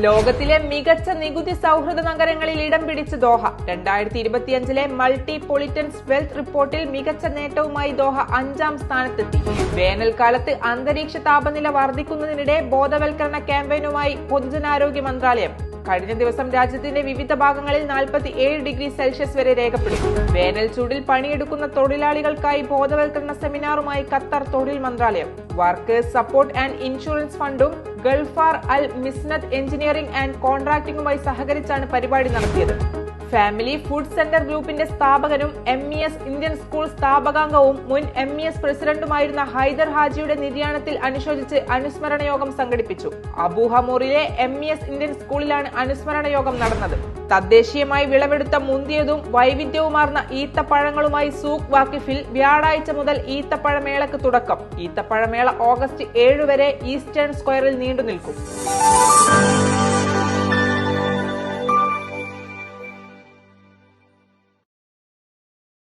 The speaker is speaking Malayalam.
ലോകത്തിലെ മികച്ച നികുതി സൗഹൃദ നഗരങ്ങളിൽ ഇടം പിടിച്ച് ദോഹ. 2025 മൾട്ടി പൊളിറ്റൻസ് വെൽത്ത് റിപ്പോർട്ടിൽ മികച്ച നേട്ടവുമായി ദോഹ 5ാം സ്ഥാനത്തെത്തി. വേനൽക്കാലത്ത് അന്തരീക്ഷ താപനില വർദ്ധിക്കുന്നതിനിടെ ബോധവൽക്കരണ ക്യാമ്പയിനുമായി പൊതുജനാരോഗ്യ മന്ത്രാലയം. കഴിഞ്ഞ ദിവസം രാജ്യത്തിന്റെ വിവിധ ഭാഗങ്ങളിൽ 47 ഡിഗ്രി സെൽഷ്യസ് വരെ രേഖപ്പെടുത്തി. വേനൽ ചൂടിൽ പണിയെടുക്കുന്ന തൊഴിലാളികൾക്കായി ബോധവൽക്കരണ സെമിനാറുമായി ഖത്തർ തൊഴിൽ മന്ത്രാലയം, വർക്കേഴ്സ് സപ്പോർട്ട് ആൻഡ് ഇൻഷുറൻസ് ഫണ്ടും ഗൾഫാർ അൽ മിസ്നത്ത് എഞ്ചിനീയറിംഗ് ആൻഡ് കോൺട്രാക്ടിംഗുമായി സഹകരിച്ചാണ് പരിപാടി നടത്തിയത്. ഫാമിലി ഫുഡ് സെന്റർ ഗ്രൂപ്പിന്റെ സ്ഥാപകനും MES ഇന്ത്യൻ സ്കൂൾ സ്ഥാപകാംഗവും മുൻ MES പ്രസിഡന്റുമായിരുന്ന ഹൈദർ ഹാജിയുടെ നിര്യാണത്തിൽ അനുശോചിച്ച് അനുസ്മരണ യോഗം സംഘടിപ്പിച്ചു. അബൂഹമൂറിലെ MES ഇന്ത്യൻ സ്കൂളിലാണ് അനുസ്മരണ യോഗം നടന്നത്. തദ്ദേശീയമായി വിളവെടുത്ത മുന്തിയതും വൈവിധ്യവുമാർന്ന ഈത്തപ്പഴങ്ങളുമായി സൂഖ് വാക്കിഫിൽ വ്യാഴാഴ്ച മുതൽ ഈത്തപ്പഴമേളക്ക് തുടക്കം. ഈത്തപ്പഴമേള ഓഗസ്റ്റ് 7 വരെ ഈസ്റ്റേൺ സ്ക്വയറിൽ നീണ്ടു നിൽക്കും.